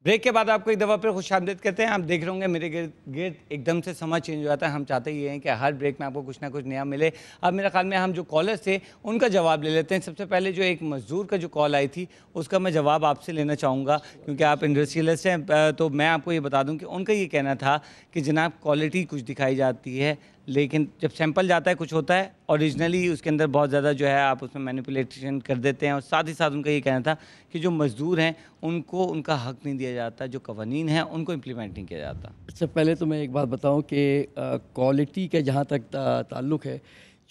Break के बाद आपको एक दफ़ा फिर खुशामदीद कहते हैं। आप देख रहे होंगे मेरे गिर्द गिर्द एकदम से समय चेंज हो जाता है। हम चाहते ये हैं कि हर ब्रेक में आपको कुछ ना कुछ नया मिले। अब मेरे ख्याल में हम जो कॉलर्स थे उनका जवाब ले लेते हैं। सबसे पहले जो एक मज़दूर का जो कॉल आई थी उसका मैं जवाब आपसे लेना चाहूँगा, क्योंकि आप इंडस्ट्रियलिस्ट हैं। तो मैं आपको ये बता दूँ कि उनका ये कहना था कि जनाब क्वालिटी कुछ दिखाई जाती है, लेकिन जब सैंपल जाता है कुछ होता है, ओरिजिनली उसके अंदर बहुत ज़्यादा जो है आप उसमें मैनिपुलेशन कर देते हैं। और साथ ही साथ उनका ये कहना था कि जो मज़दूर हैं उनको उनका हक़ नहीं दिया जाता, जो कवानीन हैं उनको इम्प्लीमेंट नहीं किया जाता। अच्छा, पहले तो मैं एक बात बताऊं कि क्वालिटी का जहाँ तक ताल्लुक़ है,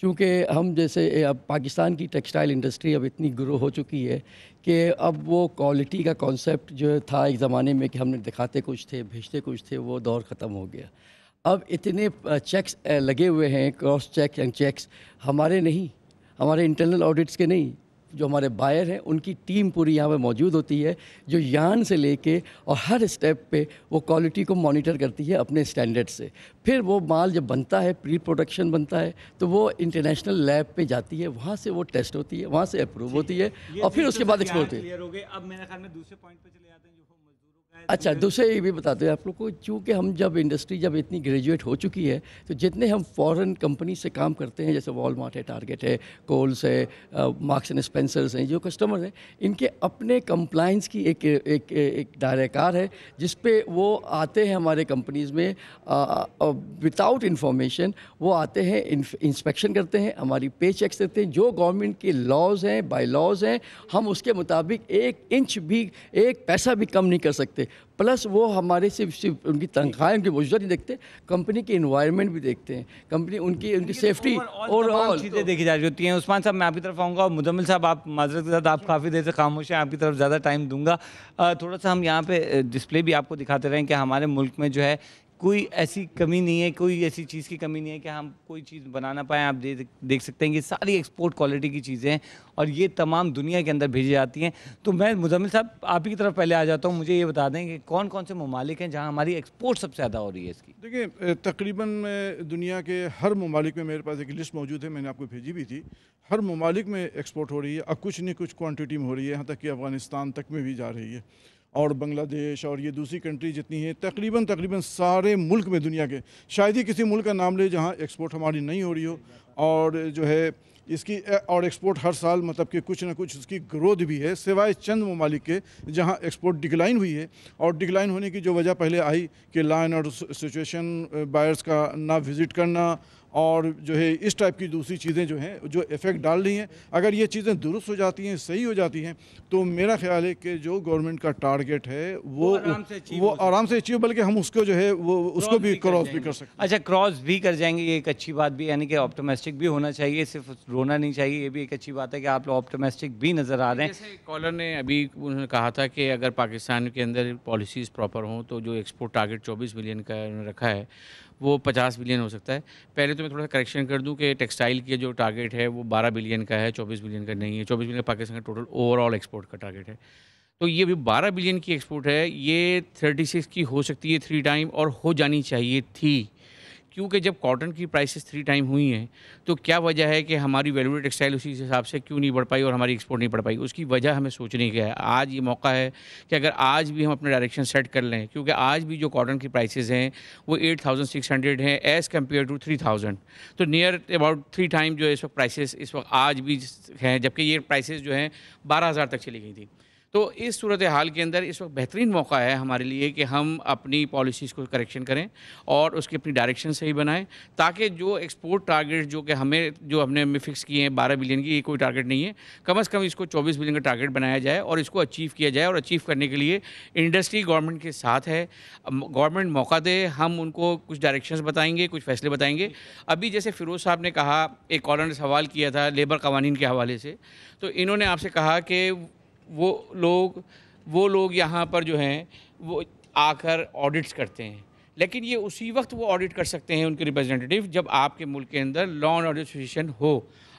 चूँकि हम जैसे अब पाकिस्तान की टेक्सटाइल इंडस्ट्री अब इतनी ग्रो हो चुकी है कि अब वो क्वालिटी का कॉन्सेप्ट जो था एक ज़माने में कि हमने दिखाते कुछ थे भेजते कुछ थे, वो दौर ख़त्म हो गया। अब इतने चेक्स लगे हुए हैं, क्रॉस चेक एंड चेक्स हमारे नहीं, हमारे इंटरनल ऑडिट्स के नहीं, जो हमारे बायर हैं उनकी टीम पूरी यहाँ पे मौजूद होती है, जो यान से लेके और हर स्टेप पे वो क्वालिटी को मॉनिटर करती है अपने स्टैंडर्ड से। फिर वो माल जब बनता है, प्री प्रोडक्शन बनता है, तो वो इंटरनेशनल लैब पे जाती है, वहाँ से वो टेस्ट होती है, वहाँ से अप्रूव होती है और फिर उसके बाद एक्सपोर्ट होती है। अब मेरे ख्याल में दूसरे पॉइंट पे चले जाते हैं जो मजदूरों का है। अच्छा, दूसरे ये भी बताते हैं आप लोग को, चूँकि हम जब इंडस्ट्री जब इतनी ग्रेजुएट हो चुकी है, तो जितने हम फॉरेन कंपनी से काम करते हैं, जैसे वॉलमार्ट है, टारगेट है, कोल्स है, मार्क्स एंड स्पेंसर्स हैं, जो कस्टमर हैं, इनके अपने कंप्लाइंस की एक दायरेकार है, जिस पे वो आते हैं हमारे कंपनीज़ में विदाउट इंफॉर्मेशन। वो आते हैं, इंस्पेक्शन करते हैं, हमारी पे चेक्स देते हैं, जो गवर्नमेंट के लॉज हैं, बाय लॉज हैं, हम उसके मुताबिक 1 इंच भी, 1 पैसा भी कम नहीं कर सकते। प्लस वो हमारे सिर्फ उनकी तनख्वाहें, उनकी मौजूदा नहीं देखते, कंपनी की इन्वायरमेंट भी देखते हैं, कंपनी उनकी सेफ्टी और ऑल चीज़ें देखी जा रही होती हैं। उस्मान साहब, मैं आपकी तरफ आऊँगा और मुदम्मिल साहब, आप माजरत के साथ आप काफ़ी देर से खामोश हैं, आपकी तरफ ज़्यादा टाइम दूंगा। थोड़ा सा हम यहाँ पे डिस्प्ले भी आपको दिखाते रहें कि हमारे मुल्क में जो है कोई ऐसी कमी नहीं है, कोई ऐसी चीज़ की कमी नहीं है कि हम कोई चीज़ बना ना पाएँ। आप देख सकते हैं कि सारी एक्सपोर्ट क्वालिटी की चीज़ें हैं और ये तमाम दुनिया के अंदर भेजी जाती हैं। तो मैं मुज़म्मिल साहब आप ही की तरफ पहले आ जाता हूँ, मुझे ये बता दें कि कौन कौन से ममालिक हैं जहाँ हमारी एक्सपोर्ट सबसे ज़्यादा हो रही है इसकी? देखिए, तकरीबन दुनिया के हर ममालिक में मेरे पास एक लिस्ट मौजूद है, मैंने आपको भेजी भी थी। हर ममालिक में एक्सपोर्ट हो रही है, अब कुछ नहीं कुछ क्वांटिटी में हो रही है, यहाँ तक कि अफ़गानिस्तान तक में भी जा रही है और बांग्लादेश और ये दूसरी कंट्री जितनी है, तकरीबन सारे मुल्क में दुनिया के, शायद ही किसी मुल्क का नाम ले जहाँ एक्सपोर्ट हमारी नहीं हो रही हो। और जो है इसकी और एक्सपोर्ट हर साल मतलब कि कुछ ना कुछ उसकी ग्रोथ भी है, सिवाय चंद ममालिक के जहाँ एक्सपोर्ट डिक्लाइन हुई है। और डिक्लाइन होने की जो वजह पहले आई कि law and order situation, buyers का ना विज़िट करना और जो है इस टाइप की दूसरी चीज़ें जो हैं जो इफ़ेक्ट डाल रही हैं। अगर ये चीज़ें दुरुस्त हो जाती हैं, सही हो जाती हैं, तो मेरा ख्याल है कि जो गवर्नमेंट का टारगेट है वो आराम से अचीव, बल्कि हम उसको जो है वो उसको भी क्रॉस भी कर सकते हैं। अच्छा, क्रॉस भी कर जाएंगे, ये एक अच्छी बात भी, यानी कि ऑप्टिमिस्टिक भी होना चाहिए, सिर्फ रोना नहीं चाहिए। ये भी एक अच्छी बात है कि आप लोग ऑप्टिमिस्टिक भी नज़र आ रहे हैं। जैसे कॉलर ने अभी उन्होंने कहा था कि अगर पाकिस्तान के अंदर पॉलिसीज़ प्रॉपर हों तो जो एक्सपोर्ट टारगेट 24 बिलियन का उन्होंने रखा है वो 50 बिलियन हो सकता है। पहले तो मैं थोड़ा सा करेक्शन कर दूं कि टेक्सटाइल की जो टारगेट है वो 12 बिलियन का है, 24 बिलियन का नहीं है। 24 बिलियन का पाकिस्तान का टोटल ओवरऑल एक्सपोर्ट का टारगेट है। तो ये भी 12 बिलियन की एक्सपोर्ट है, ये 36 की हो सकती है 3 टाइम, और हो जानी चाहिए थी, क्योंकि जब कॉटन की प्राइसेस 3 टाइम हुई हैं तो क्या वजह है कि हमारी वैल्यूएड टेक्सटाइल उसी हिसाब से क्यों नहीं बढ़ पाई और हमारी एक्सपोर्ट नहीं बढ़ पाई? उसकी वजह हमें सोचने की है। आज ये मौका है कि अगर आज भी हम अपने डायरेक्शन सेट कर लें, क्योंकि आज भी जो कॉटन की प्राइसेस हैं वो 8600 हैं एज़ कम्पेयर टू 3000, तो नियर अबाउट 3 टाइम जो है इस वक्त प्राइसेस इस वक्त आज भी हैं, जबकि ये प्राइसेस जो हैं 12000 तक चली गई थी। तो इस सूरत हाल के अंदर इस वक्त बेहतरीन मौका है हमारे लिए कि हम अपनी पॉलिसीज़ को करेक्शन करें और उसकी अपनी डायरेक्शन सही बनाएं, ताकि जो एक्सपोर्ट टारगेट जो हमने फिक्स किए हैं 12 बिलियन की, ये कोई टारगेट नहीं है। कम से कम इसको 24 बिलियन का टारगेट बनाया जाए और इसको अचीव किया जाए। और अचीव करने के लिए इंडस्ट्री गवर्नमेंट के साथ है, गवर्नमेंट मौका दे, हम उनको कुछ डायरेक्शंस बताएंगे, कुछ फैसले बताएंगे। अभी जैसे फ़िरोज़ साहब ने कहा, एक कॉलर ने सवाल किया था लेबर कवानीन के हवाले से, तो इन्होंने आपसे कहा कि वो लोग यहाँ पर जो हैं वो आकर ऑडिट्स करते हैं, लेकिन ये उसी वक्त वो ऑडिट कर सकते हैं उनके रिप्रेजेंटेटिव जब आपके मुल्क के अंदर लॉ एंड ऑर्डर सिचुएशन हो।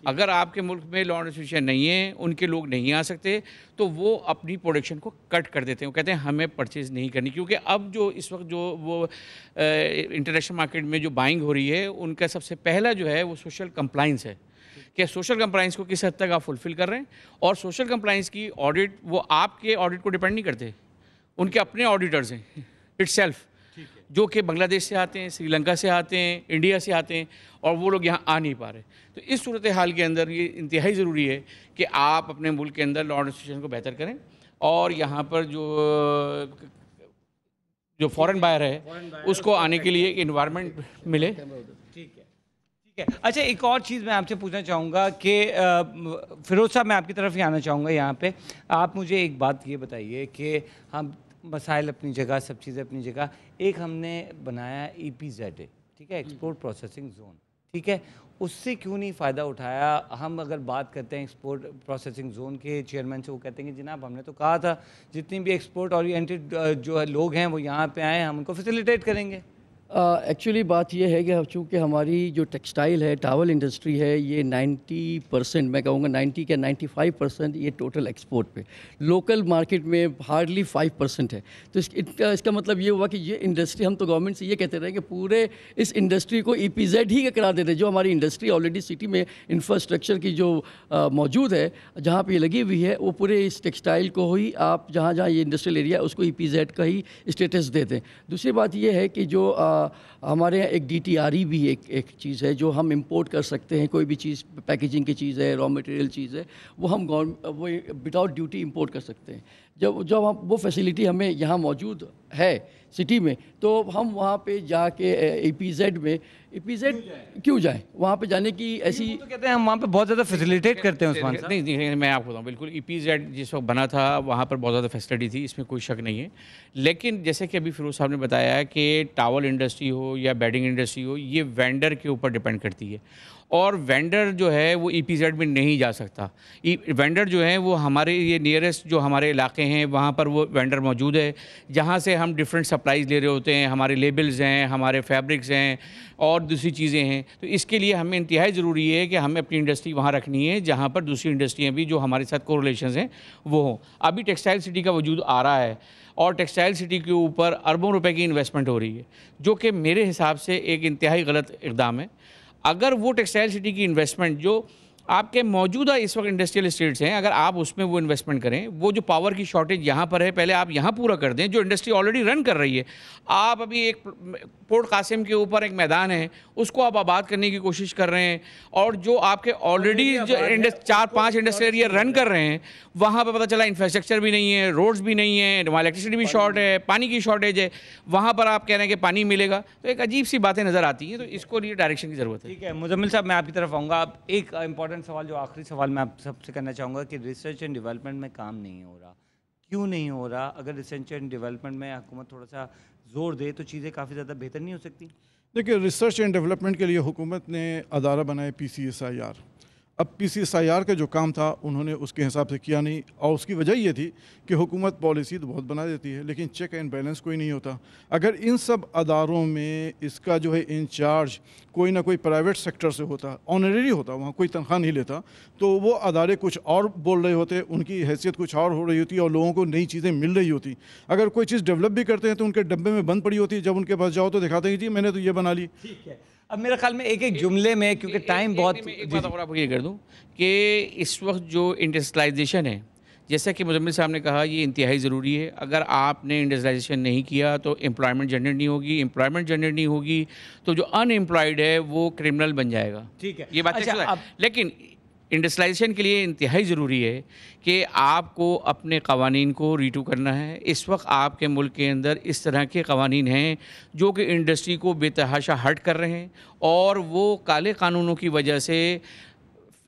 अगर आपके मुल्क में लॉ एंड ऑर्डर सिचुएशन नहीं है, उनके लोग नहीं आ सकते, तो वो अपनी प्रोडक्शन को कट कर देते हैं। वो कहते हैं हमें परचेज़ नहीं करनी, क्योंकि अब जो इस वक्त जो वो इंटरनेशनल मार्केट में जो बाइंग हो रही है उनका सबसे पहला जो है वो सोशल कंप्लाइंस है कि सोशल कंप्लाइंस को किस हद तक आप फुलफ़िल कर रहे हैं। और सोशल कंप्लाइंस की ऑडिट वो आपके ऑडिट को डिपेंड नहीं करते, उनके अपने ऑडिटर्स हैं इटसेल्फ, जो कि बांग्लादेश से आते हैं, श्रीलंका से आते हैं, इंडिया से आते हैं, और वो लोग यहाँ आ नहीं पा रहे। तो इस सूरत हाल के अंदर ये इंतहाई ज़रूरी है कि आप अपने मुल्क के अंदर लॉ एडमिनिस्ट्रेशन को बेहतर करें, और यहाँ पर जो फॉरेन बायर है उसको आने के लिए इन्वायरमेंट मिले। ठीक है। अच्छा, एक और चीज़ मैं आपसे पूछना चाहूँगा कि फिरोज साहब, मैं आपकी तरफ ही आना चाहूँगा यहाँ पे। आप मुझे एक बात ये बताइए कि हम मसाइल अपनी जगह, सब चीज़ें अपनी जगह, एक हमने बनाया EPZ, ठीक है, एक्सपोर्ट प्रोसेसिंग जोन, ठीक है, उससे क्यों नहीं फ़ायदा उठाया? हम अगर बात करते हैं एक्सपोर्ट प्रोसेसिंग जोन के चेयरमैन से, वो कहते हैं कि जनाब हमने तो कहा था जितनी भी एक्सपोर्ट ओरिएंटेड जो लोग हैं वो यहाँ पे आए, हम उनको फैसिलिटेट करेंगे। एक्चुअली बात यह है कि चूँकि हमारी जो टेक्सटाइल है, टावल इंडस्ट्री है, ये 90%, मैं कहूँगा 90 के 95% ये टोटल एक्सपोर्ट पे, लोकल मार्केट में हार्डली 5% है। तो इसका मतलब ये हुआ कि ये इंडस्ट्री, हम तो गवर्नमेंट से ये कहते रहे कि पूरे इस इंडस्ट्री को EPZ ही करा देते, जो हमारी इंडस्ट्री ऑलरेडी सिटी में इंफ्रास्ट्रक्चर की जो मौजूद है, जहाँ पर ये लगी हुई है, वो पूरे इस टेक्सटाइल को ही आप जहाँ जहाँ ये इंडस्ट्रियल एरिया उसको EPZ का ही स्टेटस दे दें। दूसरी बात ये है कि जो हमारे यहाँ एक DTRE भी एक चीज़ है जो हम इंपोर्ट कर सकते हैं। कोई भी चीज़, पैकेजिंग की चीज़ है, रॉ मटेरियल चीज़ है, वो हम वो विदाउट ड्यूटी इंपोर्ट कर सकते हैं। जब हम वो फैसिलिटी हमें यहाँ मौजूद है सिटी में, तो हम वहाँ पे जाके EPZ में क्यों जाएं? वहाँ पे जाने की ऐसी तो कहते हैं हम वहाँ पे बहुत ज़्यादा फैसिलिटेट करते हैं उस्मान साहब। नहीं, मैं आपको बताऊँ, बिल्कुल EPZ जिस वक्त बना था वहाँ पर बहुत ज़्यादा फैसिलिटी थी, इसमें कोई शक नहीं है। लेकिन जैसे कि अभी फिरोज साहब ने बताया कि टावल इंडस्ट्री हो या बेडिंग इंडस्ट्री हो, ये वेंडर के ऊपर डिपेंड करती है, और वेंडर जो है वो EPZ में नहीं जा सकता। वेंडर जो है वो हमारे ये नियरेस्ट जो हमारे इलाके हैं वहाँ पर वो वेंडर मौजूद है, जहाँ से हम डिफरेंट सप्लाईज ले रहे होते हैं, हमारे लेबल्स हैं, हमारे फैब्रिक्स हैं और दूसरी चीज़ें हैं। तो इसके लिए हमें इंतहाई ज़रूरी है कि हमें अपनी इंडस्ट्री वहाँ रखनी है जहाँ पर दूसरी इंडस्ट्रियाँ भी जो हमारे साथ कोरिलेशंस हैं वो हों। अभी टेक्सटाइल सिटी का वजूद आ रहा है, और टेक्सटाइल सिटी के ऊपर अरबों रुपए की इन्वेस्टमेंट हो रही है, जो कि मेरे हिसाब से एक इंतहाई गलत इक़दाम है। अगर वो टेक्सटाइल सिटी की इन्वेस्टमेंट जो आपके मौजूदा इस वक्त इंडस्ट्रियल एस्टेट्स हैं, अगर आप उसमें वो इन्वेस्टमेंट करें, वो जो पावर की शॉर्टेज यहाँ पर है पहले आप यहाँ पूरा कर दें, जो इंडस्ट्री ऑलरेडी रन कर रही है। आप अभी एक पोर्ट कासिम के ऊपर एक मैदान है, उसको आप आबाद करने की कोशिश कर रहे हैं, और जो आपके ऑलरेडी जो 4-5 इंडस्ट्रियल एरिया रन कर रहे हैं, वहाँ पर पता चला इंफ्रास्ट्रक्चर भी नहीं है, रोड्स भी नहीं है, वहाँ इलेक्ट्रिसिटी भी शॉर्ट है, पानी की शॉर्टेज है। वहाँ पर आप कह रहे हैं कि पानी मिलेगा, तो एक अजीब सी बातें नज़र आती हैं। तो इसको लिए डायरेक्शन की ज़रूरत है। ठीक है, मुजम्मिल साहब, मैं आपकी तरफ आऊँगा। आप एक इंपॉर्टेंट सवाल, जो आखिरी सवाल मैं आप सबसे करना चाहूँगा कि रिसर्च एंड डेवलपमेंट में काम नहीं हो रहा, क्यों नहीं हो रहा? अगर रिसर्च एंड डेवलपमेंट में हुकूमत थोड़ा सा जोर दे तो चीज़ें काफ़ी ज़्यादा बेहतर नहीं हो सकती? देखिए, रिसर्च एंड डेवलपमेंट के लिए हुकूमत ने अदारा बनाया PCSIR। अब PCSIR का जो काम था उन्होंने उसके हिसाब से किया नहीं, और उसकी वजह ये थी कि हुकूमत पॉलिसी तो बहुत बना देती है लेकिन चेक एंड बैलेंस कोई नहीं होता। अगर इन सब अदारों में इसका जो है इंचार्ज कोई ना कोई प्राइवेट सेक्टर से होता, ऑनरेरी होता, वहाँ कोई तनख्वाह नहीं लेता, तो वो अदारे कुछ और बोल रहे होते, उनकी हैसियत कुछ और हो रही होती और लोगों को नई चीज़ें मिल रही होती। अगर कोई चीज़ डेवलप भी करते हैं तो उनके डब्बे में बंद पड़ी होती है, जब उनके पास जाओ तो दिखाते हैं जी मैंने तो ये बना ली। ठीक है, अब मेरे ख्याल में एक जुमले में, क्योंकि टाइम बहुत, एक बात और आपको ये कर दूं कि इस वक्त जो इंडस्ट्रियलाइजेशन है, जैसा कि मुजम्मिल साहब ने कहा, ये इंतहाई ज़रूरी है। अगर आपने इंडस्ट्रियलाइजेशन नहीं किया तो एम्प्लॉयमेंट जनरेट नहीं होगी, एम्प्लॉयमेंट जनरेट नहीं होगी तो जो अनएम्प्लॉयड है वो क्रिमिनल बन जाएगा। ठीक है, ये बात अच्छा, लेकिन इंडस्ट्रियलाइजेशन के लिए इंतहाई ज़रूरी है कि आपको अपने क़वानीन को रीटू करना है। इस वक्त आपके मुल्क के अंदर इस तरह के क़वानीन हैं जो कि इंडस्ट्री को बेतहाशा हर्ट कर रहे हैं, और वो काले कानूनों की वजह से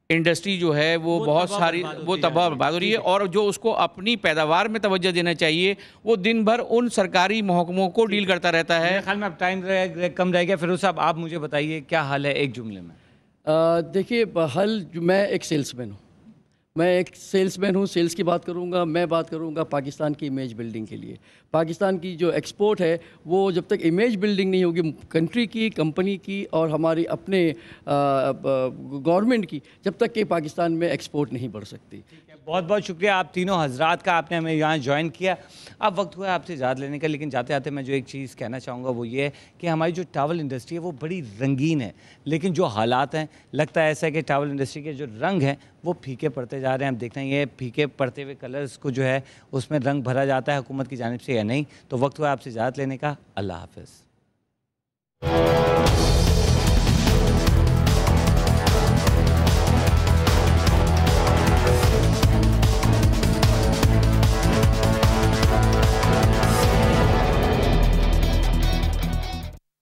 इंडस्ट्री जो है वो बहुत सारी वो तबाह बर्बाद हो रही है, और जो उसको अपनी पैदावार में तवज्जो देना चाहिए वो दिन भर उन सरकारी महकमों को डील करता रहता है। मेरे ख्याल में अब टाइम कम रह गया। फिरोज साहब, आप मुझे बताइए क्या हाल है एक जुमले में? देखिए, मैं एक सेल्समैन हूँ, सेल्स की बात करूँगा। मैं बात करूँगा पाकिस्तान की इमेज बिल्डिंग के लिए। पाकिस्तान की जो एक्सपोर्ट है वो जब तक इमेज बिल्डिंग नहीं होगी कंट्री की, कंपनी की और हमारी अपने गवर्नमेंट की, जब तक कि पाकिस्तान में एक्सपोर्ट नहीं बढ़ सकती। बहुत बहुत शुक्रिया आप तीनों हजरात का, आपने हमें यहाँ ज्वाइन किया। अब वक्त हुआ है आपसे इजाज़त लेने का, लेकिन जाते जाते मैं जो एक चीज़ कहना चाहूँगा वो ये है कि हमारी जो टावल इंडस्ट्री है वो बड़ी रंगीन है, लेकिन जो हालात हैं लगता है ऐसा है कि टावल इंडस्ट्री के जो रंग हैं वो फीके पड़ते जा रहे हैं। अब देखना ये फीके पड़ते हुए कलर्स को जो है उसमें रंग भरा जाता है हुकूमत की जानिब से या नहीं। तो वक्त हुआ आपसे इजाज़त लेने का। अल्लाह हाफ़िज़।